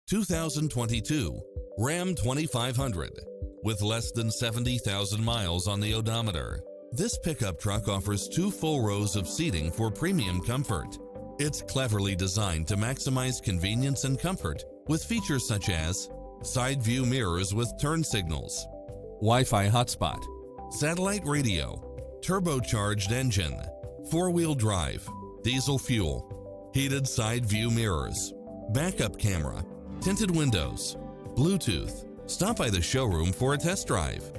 2022 Ram 2500 with less than 70,000 miles on the odometer. This pickup truck offers 2 full rows of seating for premium comfort. It's cleverly designed to maximize convenience and comfort with features such as side view mirrors with turn signals, Wi-Fi hotspot, satellite radio, turbocharged engine, 4-wheel drive, diesel fuel, heated side view mirrors, backup camera, tinted windows, Bluetooth. Stop by the showroom for a test drive.